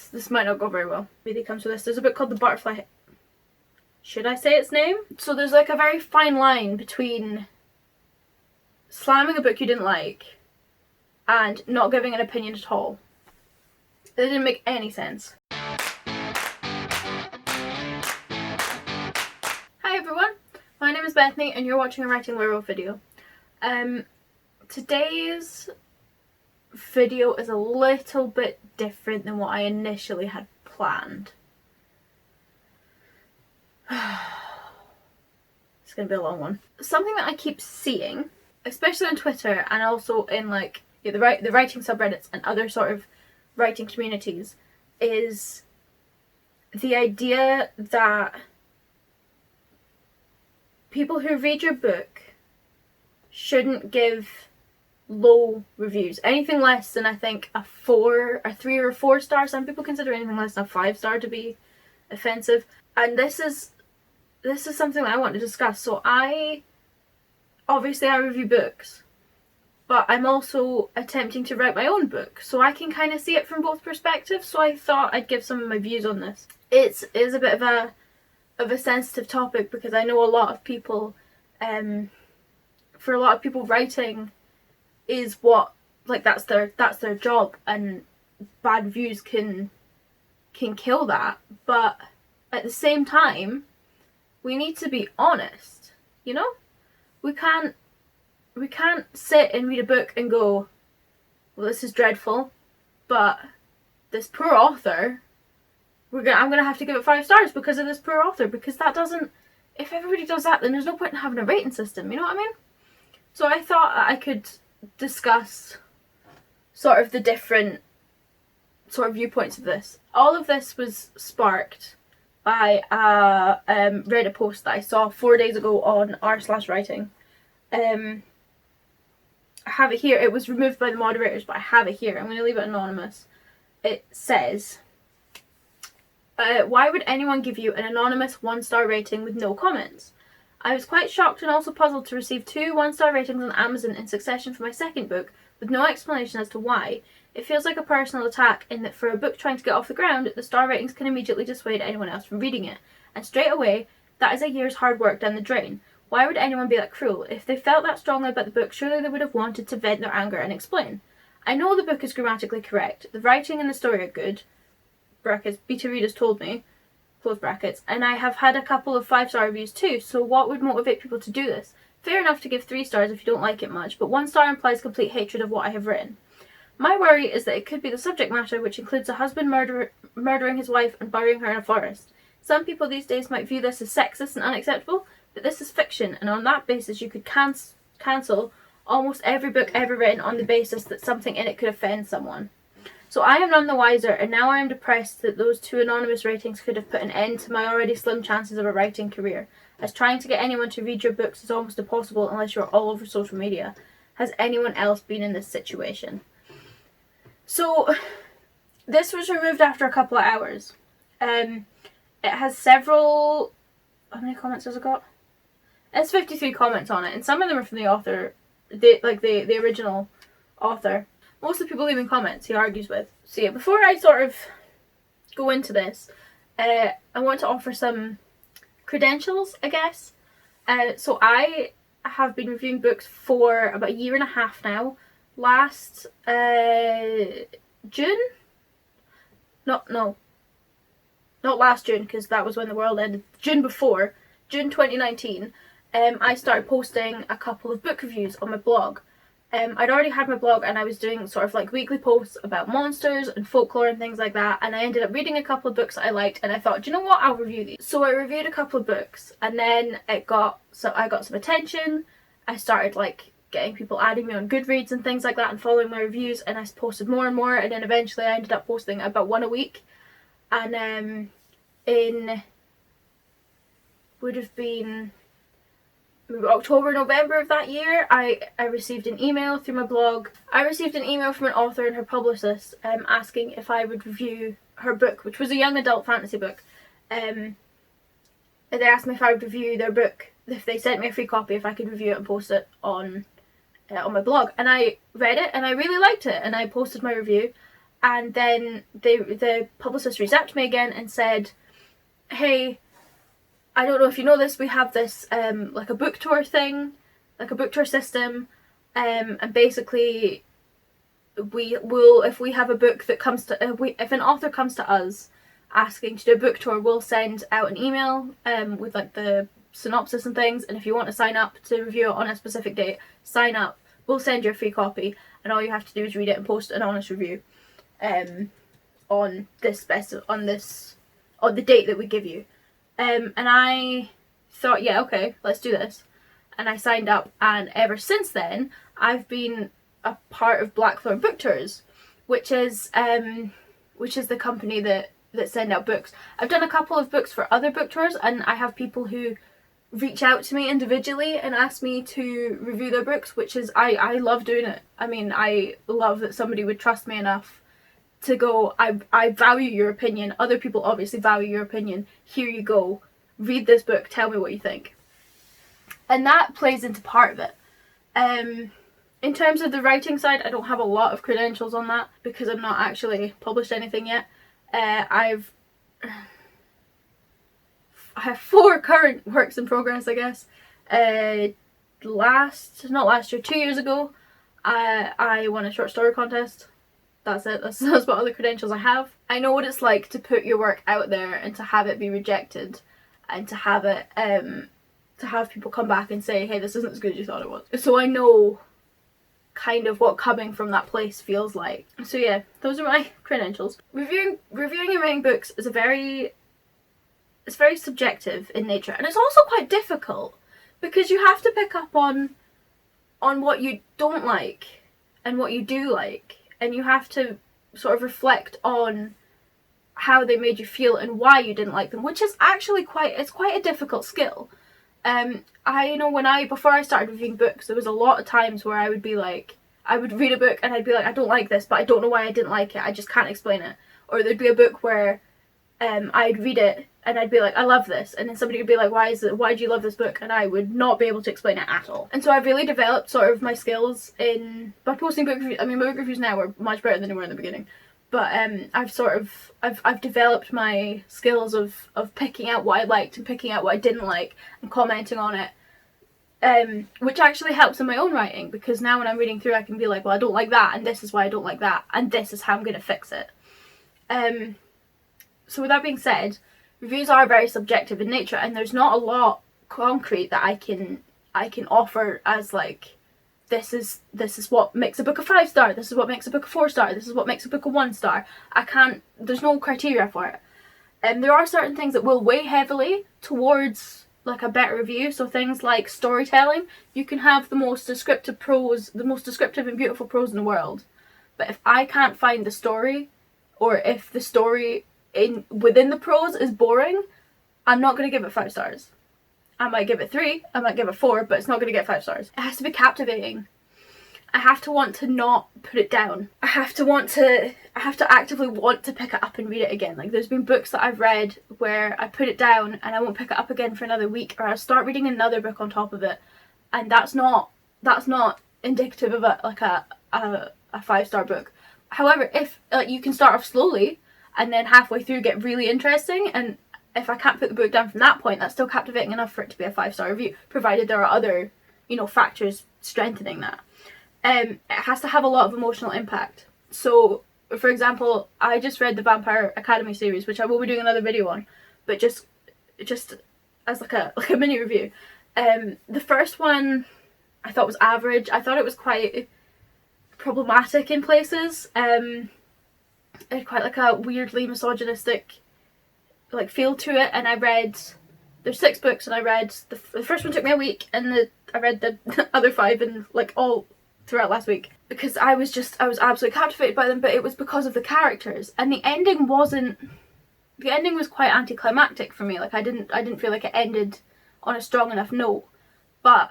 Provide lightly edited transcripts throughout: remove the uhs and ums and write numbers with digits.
this might not go very well. Maybe it comes with this. There's a book called The Butterfly. Should I say its name? So there's like a very fine line between slamming a book you didn't like and not giving an opinion at all. It didn't make any sense. Hi everyone, my name is Bethany and you're watching a Writing Werewolf video. Today's video is a little bit different than what I initially had planned. It's gonna be a long one. Something that I keep seeing, especially on Twitter and also in like the writing subreddits and other sort of writing communities, is the idea that people who read your book shouldn't give low reviews. Anything less than, I think, a 3 or a 4 star. Some people consider anything less than a 5 star to be offensive. And this is something that I want to discuss. So I review books, but I'm also attempting to write my own book, so I can kind of see it from both perspectives. So I thought I'd give some of my views on this. It is a bit of a sensitive topic because I know a lot of people, for a lot of people, writing is what, like, that's their job, and bad reviews can kill that. But at the same time, we need to be honest, you know? We can't sit and read a book and go, well, this is dreadful, but this poor author, I'm gonna have to give it 5 stars because of this poor author, because that doesn't, if everybody does that, then there's no point in having a rating system, you know what I mean? So I thought I could discuss sort of the different sort of viewpoints of this. All of this was sparked by a Reddit post that I saw 4 days ago on r/writing. I have it here. It was removed by the moderators, but I have it here. I'm going to leave it anonymous. It says, why would anyone give you an anonymous 1-star rating with no comments? I was quite shocked and also puzzled to receive 2 1-star ratings on Amazon in succession for my second book, with no explanation as to why. It feels like a personal attack in that for a book trying to get off the ground, the star ratings can immediately dissuade anyone else from reading it. And straight away, that is a year's hard work down the drain. Why would anyone be that cruel? If they felt that strongly about the book, surely they would have wanted to vent their anger and explain. I know the book is grammatically correct, the writing and the story are good, brackets, beta readers told me, close brackets, and I have had a couple of 5-star reviews too, so what would motivate people to do this? Fair enough to give 3 stars if you don't like it much, but 1 star implies complete hatred of what I have written. My worry is that it could be the subject matter, which includes a husband murdering his wife and burying her in a forest. Some people these days might view this as sexist and unacceptable, but this is fiction, and on that basis you could cancel almost every book ever written on the basis that something in it could offend someone. So I am none the wiser, and now I am depressed that those 2 anonymous ratings could have put an end to my already slim chances of a writing career, as trying to get anyone to read your books is almost impossible unless you're all over social media. Has anyone else been in this situation? So this was removed after a couple of hours. It has several, how many comments has it got? It's 53 comments on it, and some of them are from the author, the original author. Most of the people leaving comments he argues with. So yeah, before I sort of go into this, I want to offer some credentials, I guess. So I have been reviewing books for about a year and a half now. Last June? Not last June, because that was when the world ended. June before, June 2019, I started posting a couple of book reviews on my blog. I'd already had my blog and I was doing sort of like weekly posts about monsters and folklore and things like that, and I ended up reading a couple of books that I liked, and I thought, do you know what, I'll review these. So I reviewed a couple of books, and then I got some attention. I started like getting people adding me on Goodreads and things like that and following my reviews, and I posted more and more, and then eventually I ended up posting about 1 a week. And in would have been October, November of that year, I received an email through my blog. I received an email from an author and her publicist asking if I would review her book, which was a young adult fantasy book. They asked me if I would review their book, if they sent me a free copy, if I could review it and post it on my blog. And I read it and I really liked it, and I posted my review, And then the publicist reached out to me again and said, hey, I don't know if you know this, we have this like a book tour thing, like a book tour system, and basically we will, if we have a book that comes to, if an author comes to us asking to do a book tour, we'll send out an email with like the synopsis and things, and if you want to sign up to review it on a specific date, sign up, we'll send you a free copy, and all you have to do is read it and post an honest review on the date that we give you. And I thought, yeah, okay, let's do this. And I signed up, and ever since then, I've been a part of Blackthorn Book Tours, which is the company that send out books. I've done a couple of books for other book tours, and I have people who reach out to me individually and ask me to review their books, which is, I love doing it. I mean, I love that somebody would trust me enough to go, I value your opinion, other people obviously value your opinion, here you go, read this book, tell me what you think. And that plays into part of it. In terms of the writing side, I don't have a lot of credentials on that because I've not actually published anything yet. I have 4 current works in progress, I guess. 2 years ago, I won a short story contest. That's it. That's what other credentials I have. I know what it's like to put your work out there and to have it be rejected, and to have it to have people come back and say, hey, this isn't as good as you thought it was. So I know kind of what coming from that place feels like. So yeah, those are my credentials. Reviewing and writing books is very subjective in nature, and it's also quite difficult because you have to pick up on what you don't like and what you do like, and you have to sort of reflect on how they made you feel and why you didn't like them, which is actually quite a difficult skill. I know before I started reviewing books, there was a lot of times where I would read a book and I'd be like, I don't like this, but I don't know why I didn't like it, I just can't explain it. Or there'd be a book where I'd read it and I'd be like, I love this, and then somebody would be like, why do you love this book? And I would not be able to explain it at all. And so I've really developed sort of my skills by posting book reviews. I mean, my book reviews now are much better than they were in the beginning, but I've developed my skills of picking out what I liked and picking out what I didn't like and commenting on it, which actually helps in my own writing, because now when I'm reading through I can be like, well, I don't like that, and this is why I don't like that, and this is how I'm going to fix it. So with that being said, reviews are very subjective in nature, and there's not a lot concrete that I can offer as like, this is what makes a book a 5-star, this is what makes a book a 4-star, this is what makes a book a 1-star. There's no criteria for it. There are certain things that will weigh heavily towards like a better review, so things like storytelling. You can have the most descriptive prose, the most descriptive and beautiful prose in the world, but if I can't find the story, or if the story within the prose is boring, I'm not going to give it 5 stars. I might give it 3, I might give it 4, but it's not going to get 5 stars. It has to be captivating. I have to want to not put it down. I have to actively want to pick it up and read it again. Like, there's been books that I've read where I put it down and I won't pick it up again for another week, or I'll start reading another book on top of it, and that's not indicative of a 5-star book. However, if you can start off slowly and then halfway through get really interesting, and if I can't put the book down from that point, that's still captivating enough for it to be a 5-star review, provided there are other, factors strengthening that. It has to have a lot of emotional impact. So, for example, I just read the Vampire Academy series, which I will be doing another video on, but just as like a mini review. The first one I thought was average. I thought it was quite problematic in places. It had quite like a weirdly misogynistic like feel to it, and there's 6 books, and I read the first one took me a week, and I read the other 5 in like all throughout last week, because I was absolutely captivated by them, but it was because of the characters, and the ending was quite anticlimactic for me. Like, I didn't feel like it ended on a strong enough note, but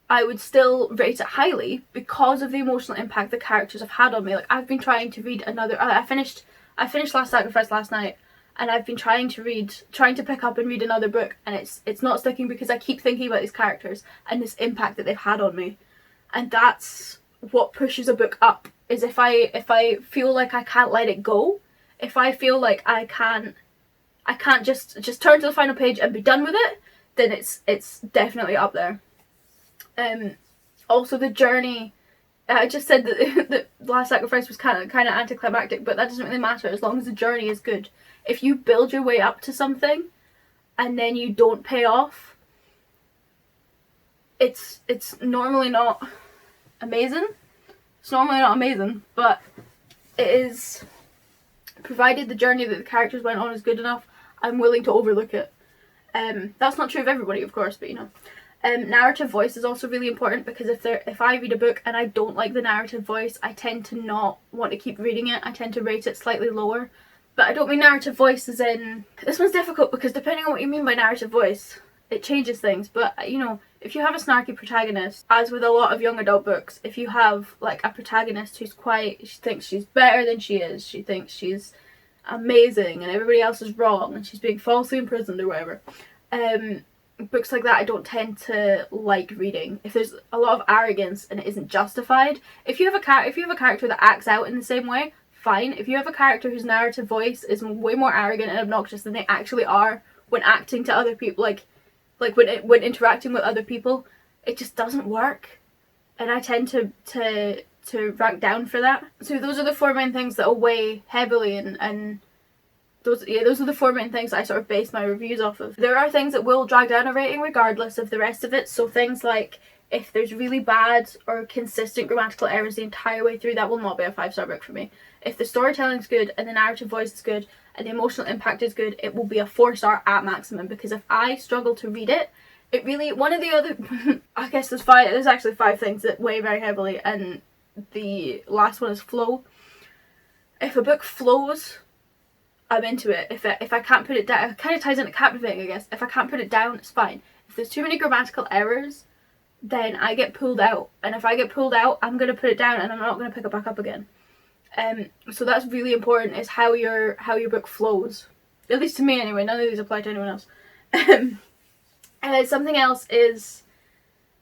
I would still rate it highly because of the emotional impact the characters have had on me. Like, I've been trying to read another, I finished Last Sacrifice last night, and I've been trying to pick up and read another book, and it's not sticking because I keep thinking about these characters and this impact that they've had on me. And that's what pushes a book up is if I feel like I can't let it go, if I feel like I can't just turn to the final page and be done with it, then it's definitely up there. Also the journey. I just said that the Last Sacrifice was kind of anticlimactic, but that doesn't really matter as long as the journey is good. If you build your way up to something and then you don't pay off, it's normally not amazing. It's normally not amazing, but it is, provided the journey that the characters went on is good enough, I'm willing to overlook it. That's not true of everybody, of course, but you know. Narrative voice is also really important, because if I read a book and I don't like the narrative voice, I tend to not want to keep reading it. I tend to rate it slightly lower. But I don't mean narrative voice as in... This one's difficult because depending on what you mean by narrative voice, it changes things. But, you know, if you have a snarky protagonist, as with a lot of young adult books, if you have, like, a protagonist who's she thinks she's better than she is, she thinks she's amazing and everybody else is wrong and she's being falsely imprisoned or whatever, books like that I don't tend to like reading. If there's a lot of arrogance and it isn't justified, if you have a character that acts out in the same way, fine. If you have a character whose narrative voice is way more arrogant and obnoxious than they actually are when acting to other people, like when interacting with other people, it just doesn't work, and I tend to rank down for that. So those are the four main things that will weigh heavily, and those are the four main things I sort of base my reviews off of. There are things that will drag down a rating regardless of the rest of it, so things like if there's really bad or consistent grammatical errors the entire way through, that will not be a 5-star book for me. If the storytelling's good and the narrative voice is good and the emotional impact is good, it will be a 4-star at maximum, because if I struggle to read it, it really, one of the other, I guess there's actually 5 things that weigh very heavily, and the last one is flow. If a book flows, I'm into it. If I can't put it down, it kind of ties into captivating, I guess. If I can't put it down, it's fine. If there's too many grammatical errors, then I get pulled out. And if I get pulled out, I'm going to put it down and I'm not going to pick it back up again. So that's really important, is how your book flows. At least to me anyway, none of these apply to anyone else. Something else is,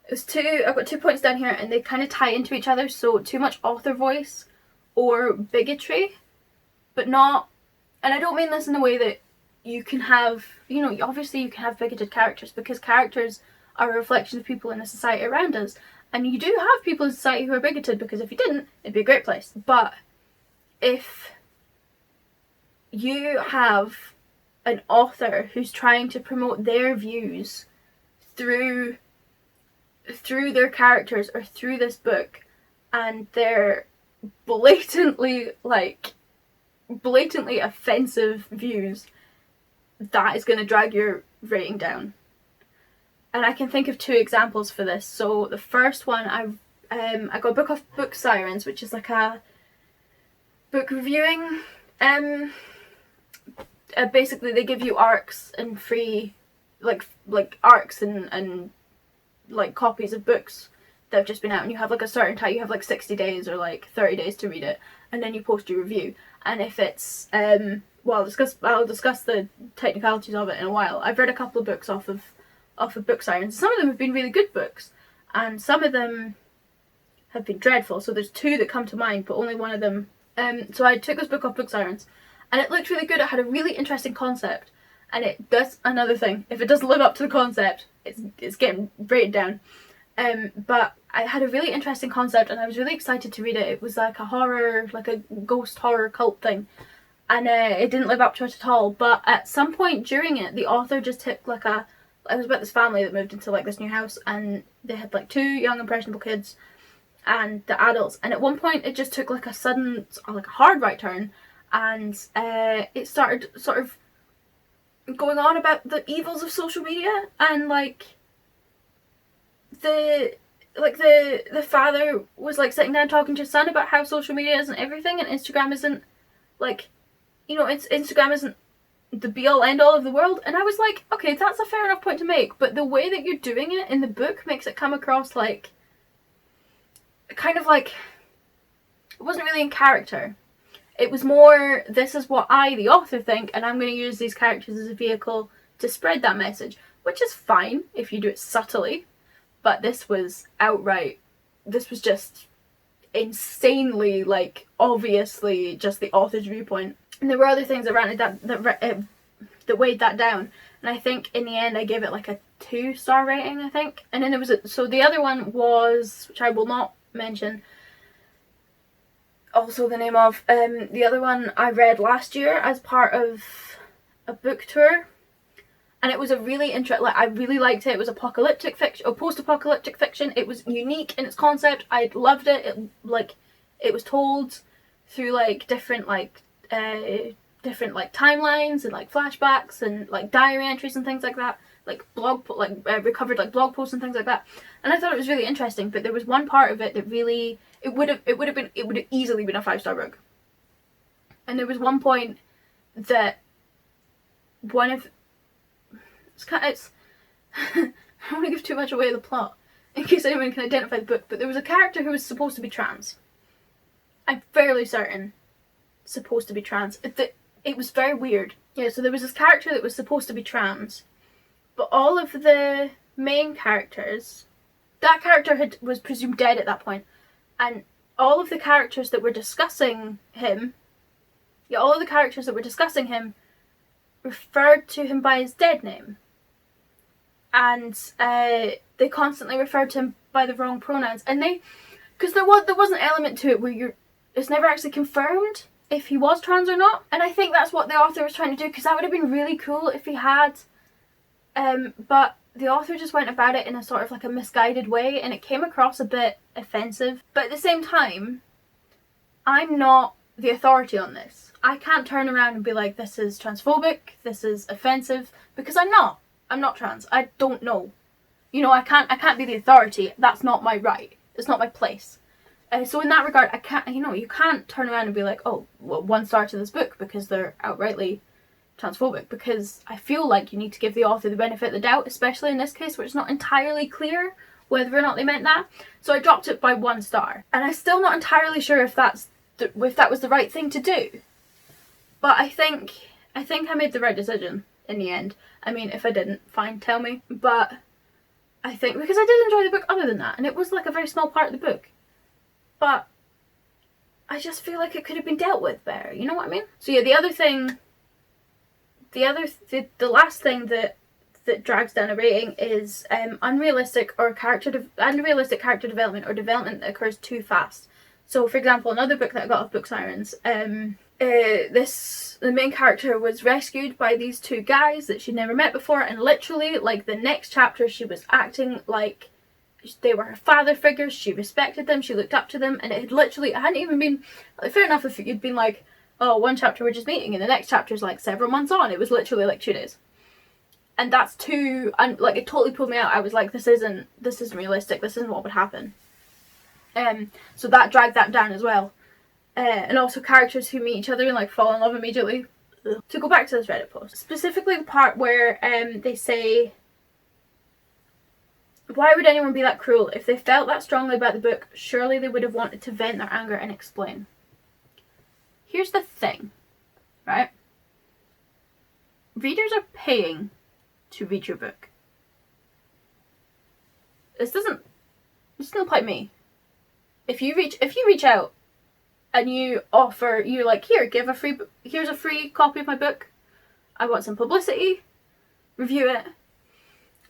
I've got 2 points down here and they kind of tie into each other. So too much author voice or bigotry, but not, and I don't mean this in the way that you can have, you know, obviously you can have bigoted characters, because characters are a reflection of people in the society around us. And you do have people in society who are bigoted, because if you didn't, it'd be a great place. But if you have an author who's trying to promote their views through their characters or through this book, and they're blatantly offensive views, that is going to drag your rating down. And I can think of 2 examples for this. So the first one, I got a book off Book Sirens, which is like a book reviewing. Basically they give you arcs and free, like arcs and like copies of books that have just been out, and you have like a certain time, you have like 60 days or like 30 days to read it, and then you post your review. And if it's well, I'll discuss the technicalities of it in a while. I've read a couple of books off of Book Sirens. Some of them have been really good books, and some of them have been dreadful. So there's 2 that come to mind, but only one of them. So I took this book off Book Sirens, and it looked really good. It had a really interesting concept, and it does another thing. If it doesn't live up to the concept, it's getting rated down. But I had a really interesting concept, and I was really excited to read it. It was like a horror, like a ghost horror cult thing, and it didn't live up to it at all. But at some point during it, the author just took like it was about this family that moved into like this new house, and they had like 2 young impressionable kids and the adults, and at one point it just took like a sudden, like a hard right turn, and it started sort of going on about the evils of social media, and like the father was like sitting down talking to his son about how social media isn't everything, and Instagram isn't, like, you know, Instagram isn't the be all end all of the world. And I was like, okay, that's a fair enough point to make, but the way that you're doing it in the book makes it come across like kind of like it wasn't really in character. It was more, this is what I, the author, think, and I'm going to use these characters as a vehicle to spread that message, which is fine if you do it subtly. But this was outright, this was just insanely, like, obviously just the author's viewpoint. And there were other things that weighed that down. And I think in the end I gave it like a 2-star rating, I think. And then there was so the other one was, which I will not mention, also the name of, the other one I read last year as part of a book tour. And it was a really I really liked it. It was apocalyptic fiction, or post-apocalyptic fiction. It was unique in its concept. I loved it. It was told through like different timelines and like flashbacks and like diary entries and things like that. Like recovered like blog posts and things like that. And I thought it was really interesting. But there was one part of it that really it would have easily been a 5-star book. And there was one point that I don't want to give too much away of the plot in case anyone can identify the book, but there was a character who was supposed to be trans. I'm fairly certain supposed to be trans. It was very weird. Yeah, so there was this character that was supposed to be trans, but all of the main characters, that character was presumed dead at that point, and all of the characters that were discussing him, referred to him by his dead name. And they constantly referred to him by the wrong pronouns. And because there was an element to it where it's never actually confirmed if he was trans or not. And I think that's what the author was trying to do, because that would have been really cool if he had. But the author just went about it in a sort of like a misguided way, and it came across a bit offensive. But at the same time, I'm not the authority on this. I can't turn around and be like, this is transphobic, this is offensive, because I'm not. I'm not trans. I don't know. You know, I can't be the authority. That's not my right. It's not my place. So in that regard, you can't turn around and be like, oh, well, 1 star to this book because they're outrightly transphobic, because I feel like you need to give the author the benefit of the doubt, especially in this case where it's not entirely clear whether or not they meant that. So I dropped it by 1 star. And I'm still not entirely sure if that was the right thing to do. But I think I made the right decision in the end. I mean, if I didn't, fine, tell me. But I think, because I did enjoy the book other than that, and it was like a very small part of the book. But I just feel like it could have been dealt with better, you know what I mean? So yeah, the last thing that drags down a rating is unrealistic character development, or development that occurs too fast. So for example, another book that I got off Book Sirens, the main character was rescued by these 2 guys that she'd never met before, and literally, like, the next chapter she was acting like they were her father figures. She respected them, she looked up to them, and it hadn't even been, like, fair enough if you'd been like, oh, 1 chapter we're just meeting, and the next chapter's like several months on. It was literally like 2 days. And that's too, and like, it totally pulled me out. I was like, this isn't realistic, this isn't what would happen. So that dragged that down as well. And also characters who meet each other and like fall in love immediately. Ugh. To go back to this Reddit post, specifically the part where they say, why would anyone be that cruel? If they felt that strongly about the book, surely they would have wanted to vent their anger and explain. Here's the thing, right? Readers are paying to read your book. This doesn't apply to me. If you reach out and you're like, here's a free copy of my book, I want some publicity, review it,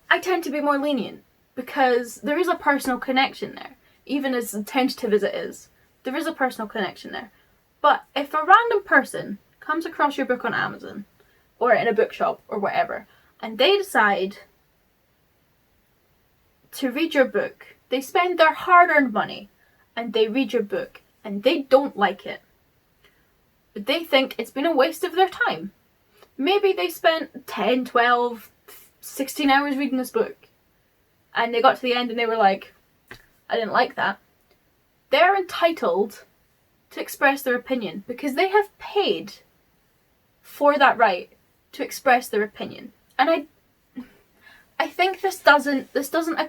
I tend to be more lenient, because there is a personal connection there. Even as tentative as it is, there is a personal connection there. But if a random person comes across your book on Amazon or in a bookshop or whatever, and they decide to read your book, they spend their hard-earned money and they read your book, and they don't like it, but they think it's been a waste of their time. Maybe they spent 10, 12, 16 hours reading this book, and they got to the end and they were like, I didn't like that. They're entitled to express their opinion, because they have paid for that right to express their opinion. And I think this thought doesn't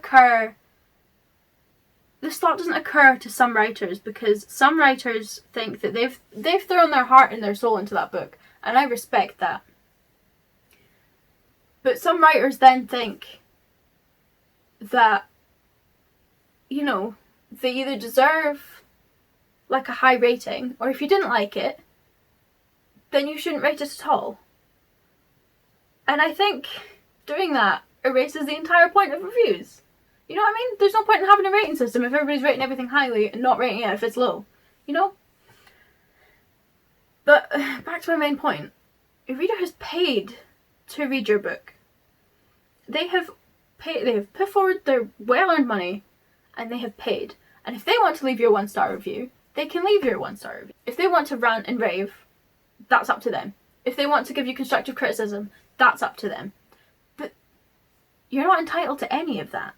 occur to some writers, because some writers think that they've thrown their heart and their soul into that book, and I respect that. But some writers then think that, you know, they either deserve like a high rating, or if you didn't like it, then you shouldn't rate it at all. And I think doing that erases the entire point of reviews. You know what I mean? There's no point in having a rating system if everybody's rating everything highly and not rating it if it's low. You know? But back to my main point. A reader has paid to read your book. They have put forward their well-earned money, and they have paid. And if they want to leave you a 1-star review, they can leave you a 1-star review. If they want to rant and rave, that's up to them. If they want to give you constructive criticism, that's up to them. But you're not entitled to any of that.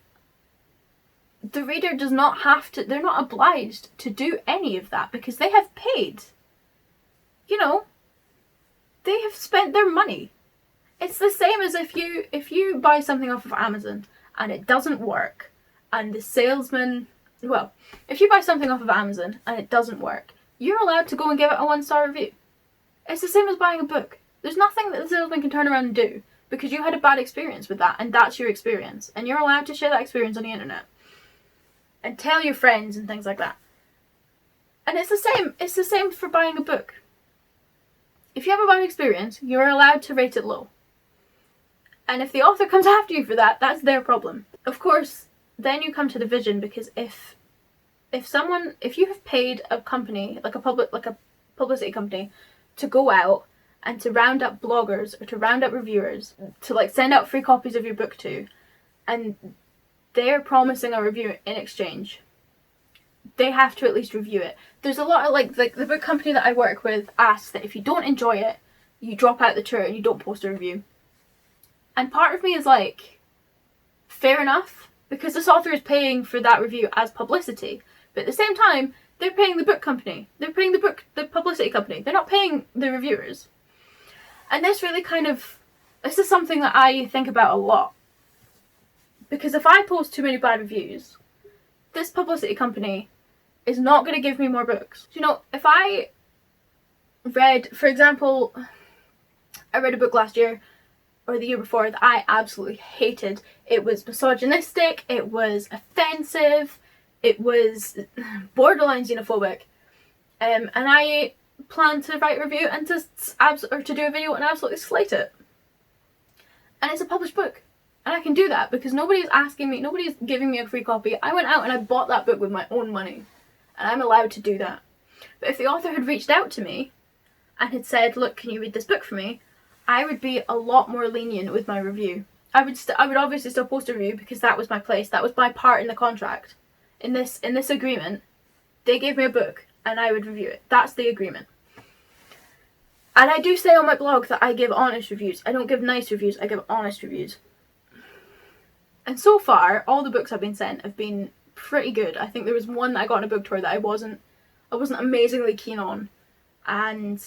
The reader does not have to, they're not obliged to do any of that because they have paid. You know, they have spent their money. It's the same as if you buy something off of Amazon and it doesn't work, and the salesman, well, if you buy something off of Amazon and it doesn't work, you're allowed to go and give it a 1-star review. It's the same as buying a book. There's nothing that the salesman can turn around and do because you had a bad experience with that, and that's your experience, and you're allowed to share that experience on the internet and tell your friends and things like that. And it's the same for buying a book. If you have a bad experience, you're allowed to rate it low. And if the author comes after you for that, that's their problem. Of course, then you come to the vision, because if you have paid a company, like a publicity company, to go out and to round up bloggers or to round up reviewers, to like send out free copies of your book to, and they're promising a review in exchange, they have to at least review it. There's a lot of like the book company that I work with asks that if you don't enjoy it, you drop out the tour and you don't post a review. And part of me is like, fair enough, because this author is paying for that review as publicity. But at the same time, they're paying the book company. They're paying the publicity company. They're not paying the reviewers. And this really this is something that I think about a lot. Because if I post too many bad reviews, this publicity company is not going to give me more books. You know, if I read, for example, I read a book last year or the year before that I absolutely hated. It was misogynistic, it was offensive, it was borderline xenophobic, and I plan to write a review and to do a video and absolutely slate it. And it's a published book, and I can do that because nobody's asking me, nobody's giving me a free copy. I went out and I bought that book with my own money, and I'm allowed to do that. But if the author had reached out to me and had said, look, can you read this book for me, I would be a lot more lenient with my review. I would obviously still post a review because that was my place. That was my part in the contract. In this agreement, they gave me a book and I would review it. That's the agreement. And I do say on my blog that I give honest reviews. I don't give nice reviews, I give honest reviews. And so far, all the books I've been sent have been pretty good. I think there was one that I got on a book tour that I wasn't amazingly keen on. And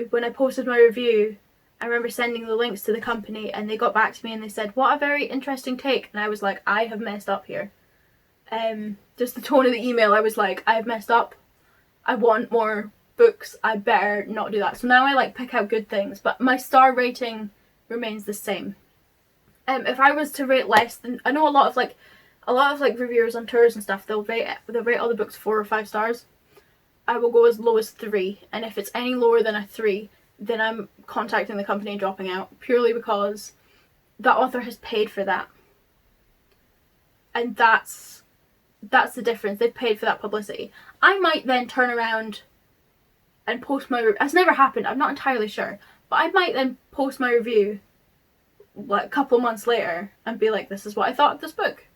when I posted my review, I remember sending the links to the company, and they got back to me and they said, what a very interesting take. And I was like, I have messed up here. Just the tone of the email, I was like, I have messed up. I want more books. I better not do that. So now I like pick out good things, but my star rating remains the same. If I was to rate less than, I know a lot of reviewers on tours and stuff, they'll rate all the books 4 or 5 stars. I will go as low as 3, and if it's any lower than a 3, then I'm contacting the company and dropping out, purely because the author has paid for that. And that's the difference. They've paid for that publicity. I might then turn around and post my review. It's never happened, I'm not entirely sure, but I might then post my review like a couple months later and be like, this is what I thought of this book.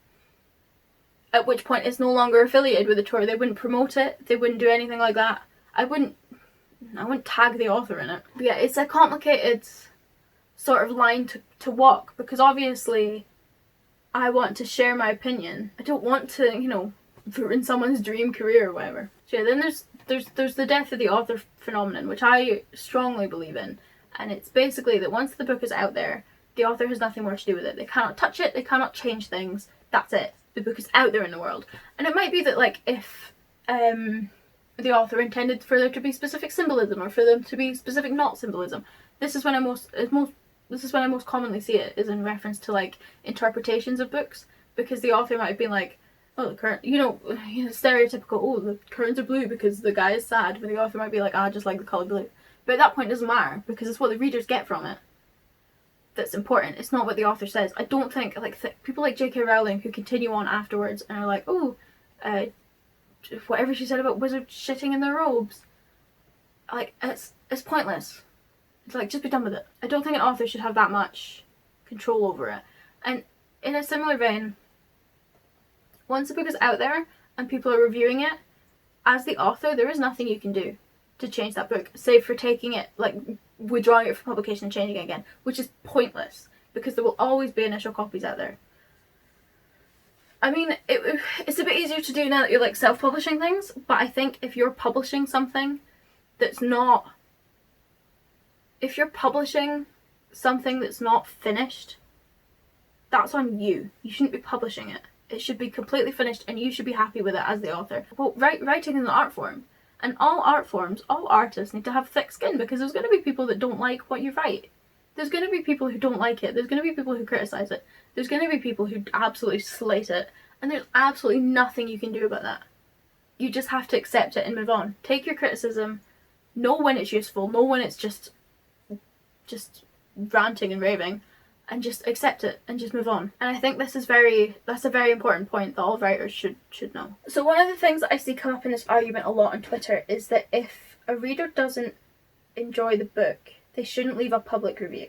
At which point it's no longer affiliated with the tour. They wouldn't promote it. They wouldn't do anything like that. I wouldn't tag the author in it. But yeah, it's a complicated sort of line to walk, because obviously I want to share my opinion. I don't want to, you know, ruin someone's dream career or whatever. So yeah, then there's the death of the author phenomenon, which I strongly believe in. And it's basically that once the book is out there, the author has nothing more to do with it. They cannot touch it. They cannot change things. That's it. The book is out there in the world. And it might be that, like, if the author intended for there to be specific symbolism, or for them to be specific not symbolism, this is when I most commonly see it, is in reference to like interpretations of books, because the author might have been like, oh, the current, you know, stereotypical, oh, the curtains are blue because the guy is sad, but the author might be like, I just like the colour blue. But at that point it doesn't matter, because it's what the readers get from it that's important. It's not what the author says. I don't think, like, people like J.K. Rowling who continue on afterwards and are like, oh, whatever she said about wizards shitting in their robes, like, it's pointless. It's like, just be done with it. I don't think an author should have that much control over it. And in a similar vein, once a book is out there and people are reviewing it, as the author, there is nothing you can do to change that book, save for taking it, like, withdrawing it from publication and changing it again, which is pointless, because there will always be initial copies out there. I mean, it's a bit easier to do now that you're, like, self-publishing things, but I think if you're publishing something that's not... If you're publishing something that's not finished, that's on you. You shouldn't be publishing it. It should be completely finished and you should be happy with it as the author. Well, writing is an art form. And all art forms, all artists need to have thick skin, because there's going to be people that don't like what you write. There's going to be people who don't like it. There's going to be people who criticise it. There's going to be people who absolutely slate it. And there's absolutely nothing you can do about that. You just have to accept it and move on. Take your criticism. Know when it's useful. Know when it's just ranting and raving. And just accept it and just move on. And I think that's a very important point that all writers should know. So one of the things that I see come up in this argument a lot on Twitter is that if a reader doesn't enjoy the book, they shouldn't leave a public review.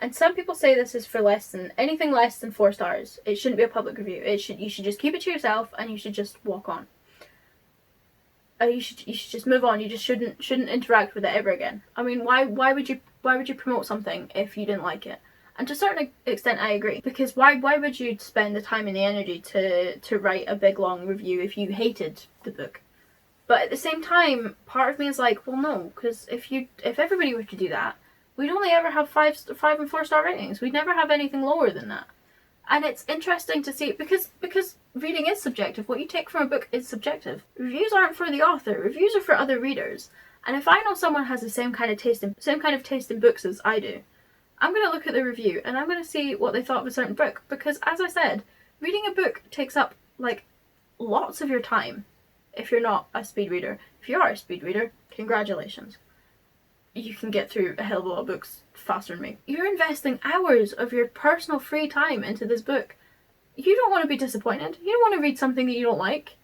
And some people say this is for anything less than 4 stars. It shouldn't be a public review. You should just keep it to yourself and you should just walk on. You should just move on. You just shouldn't interact with it ever again. I mean, why would you promote something if you didn't like it? And to a certain extent, I agree. Because why would you spend the time and the energy to write a big long review if you hated the book? But at the same time, part of me is like, well, no, because if everybody were to do that, we'd only ever have 5 and 4 star ratings. We'd never have anything lower than that. And it's interesting to see, because reading is subjective. What you take from a book is subjective. Reviews aren't for the author. Reviews are for other readers. And if I know someone has the same kind of taste in books as I do, I'm going to look at the review and I'm going to see what they thought of a certain book. Because, as I said, reading a book takes up, like, lots of your time if you're not a speed reader. If you are a speed reader, congratulations. You can get through a hell of a lot of books faster than me. You're investing hours of your personal free time into this book. You don't want to be disappointed. You don't want to read something that you don't like.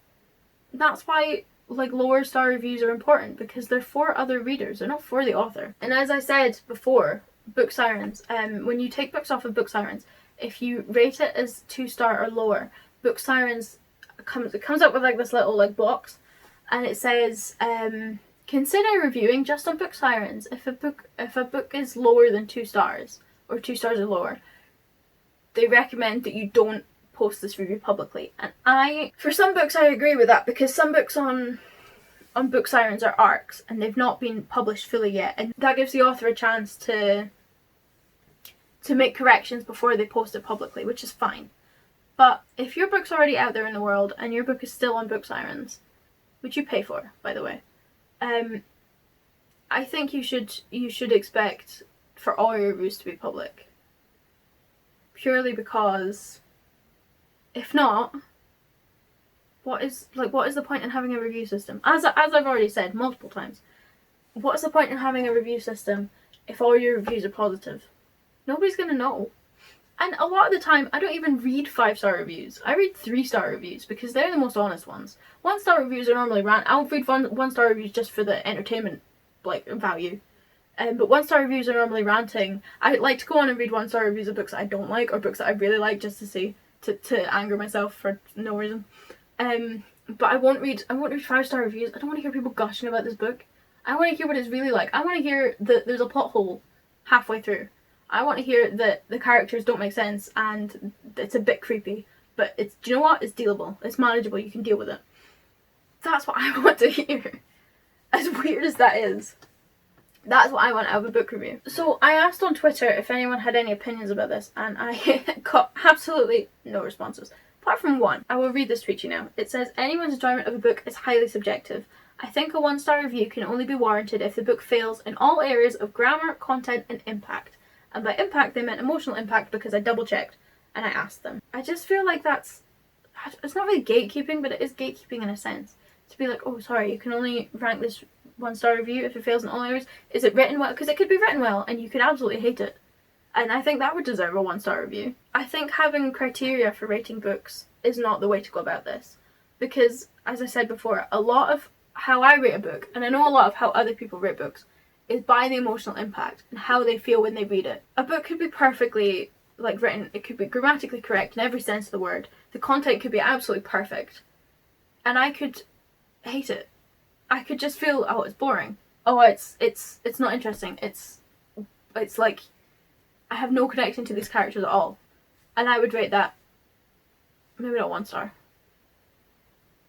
That's why, like, lower star reviews are important, because they're for other readers. They're not for the author. And as I said before, Book Sirens, when you take books off of Book Sirens, if you rate it as 2 star or lower, Book Sirens comes up with, like, this little, like, box, and it says, consider reviewing just on Book Sirens. If a book is lower than 2 stars, or 2 stars or lower, they recommend that you don't post this review publicly. And for some books I agree with that, because some books on Book Sirens are arcs and they've not been published fully yet, and that gives the author a chance to make corrections before they post it publicly, which is fine. But if your book's already out there in the world and your book is still on Book Sirens, which you pay for, by the way, I think you should expect for all your reviews to be public. Purely because if not, what is the point in having a review system? As I've already said multiple times, what's the point in having a review system if all your reviews are positive? Nobody's gonna know. And a lot of the time, I don't even read 5-star reviews. I read 3-star reviews because they're the most honest ones. 1-star reviews are normally I'll read 1-star reviews just for the entertainment, like, value. But 1-star reviews are normally ranting. I like to go on and read 1-star reviews of books that I don't like, or books that I really like, just to see, to anger myself for no reason. But I won't read 5-star reviews. I don't want to hear people gushing about this book. I want to hear what it's really like. I want to hear that there's a plot hole halfway through. I want to hear that the characters don't make sense and it's a bit creepy. But do you know what? It's dealable. It's manageable. You can deal with it. That's what I want to hear. As weird as that is. That's what I want out of a book review. So I asked on Twitter if anyone had any opinions about this, and I got absolutely no responses. Apart from one. I will read this tweet to you now. It says, anyone's enjoyment of a book is highly subjective. I think a 1-star review can only be warranted if the book fails in all areas of grammar, content, and impact. And by impact, they meant emotional impact, because I double checked and I asked them. I just feel like that's it's not really gatekeeping, but it is gatekeeping in a sense. To be like, oh sorry, you can only rank this 1-star review if it fails in all areas. Is it written well? Because it could be written well and you could absolutely hate it. And I think that would deserve a 1-star review. I think having criteria for rating books is not the way to go about this. Because, as I said before, a lot of how I rate a book, and I know a lot of how other people rate books, is by the emotional impact and how they feel when they read it. A book could be perfectly written, it could be grammatically correct in every sense of the word. The content could be absolutely perfect. And I could hate it. I could just feel, oh, it's boring. Oh, it's not interesting. It's like I have no connection to these characters at all. And I would rate that maybe not 1 star.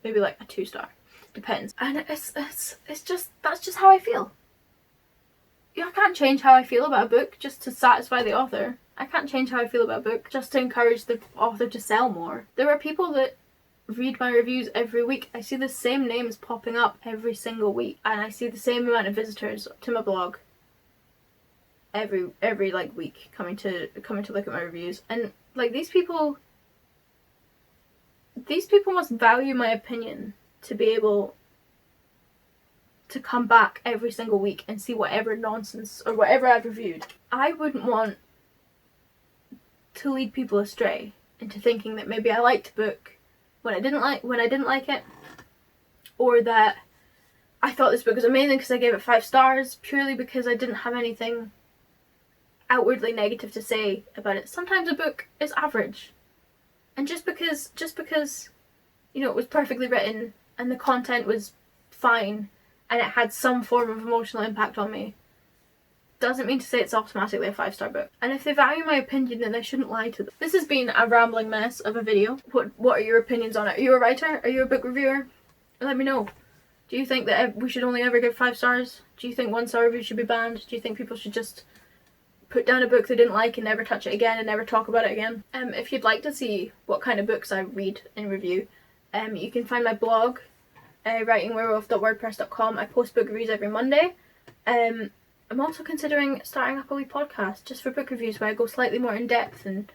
Maybe like a 2-star. Depends. And it's just, that's just how I feel. I can't change how I feel about a book just to satisfy the author. I can't change how I feel about a book just to encourage the author to sell more. There are people that read my reviews every week. I see the same names popping up every single week, and I see the same amount of visitors to my blog every week coming to look at my reviews. And these people must value my opinion to be able to come back every single week and see whatever nonsense or whatever I've reviewed. I wouldn't want to lead people astray into thinking that maybe I liked a book when I didn't like it, or that I thought this book was amazing because I gave it 5 stars purely because I didn't have anything outwardly negative to say about it. Sometimes a book is average, and just because it was perfectly written and the content was fine and it had some form of emotional impact on me doesn't mean to say it's automatically a 5-star book. And if they value my opinion, then they shouldn't lie to them. This has been a rambling mess of a video. What are your opinions on it? Are you a writer? Are you a book reviewer? Let me know. Do you think that we should only ever give 5 stars? Do you think 1-star reviews should be banned? Do you think people should just put down a book they didn't like and never touch it again and never talk about it again? If you'd like to see what kind of books I read and review, you can find my blog, writingwerewolf.wordpress.com. I post book reviews every Monday. I'm also considering starting up a wee podcast just for book reviews where I go slightly more in depth and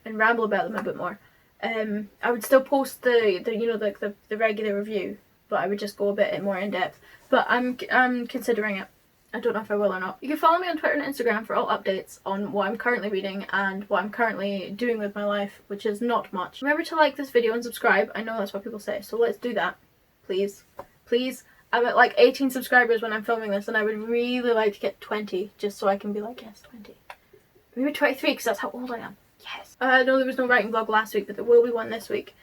ramble about them a bit more. I would still post the regular review, but I would just go a bit more in depth. But I'm considering it. I don't know if I will or not. You can follow me on Twitter and Instagram for all updates on what I'm currently reading and what I'm currently doing with my life, which is not much. Remember to like this video and subscribe. I know that's what people say, so let's do that. Please. Please. I'm at 18 subscribers when I'm filming this, and I would really like to get 20, just so I can be like, yes, 20. Maybe 23, because that's how old I am. Yes. I know there was no writing vlog last week, but there will be one this week.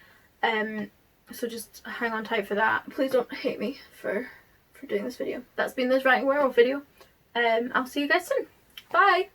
So just hang on tight for that. Please don't hate me for doing this video. That's been this Writing Werewolf video. I'll see you guys soon. Bye!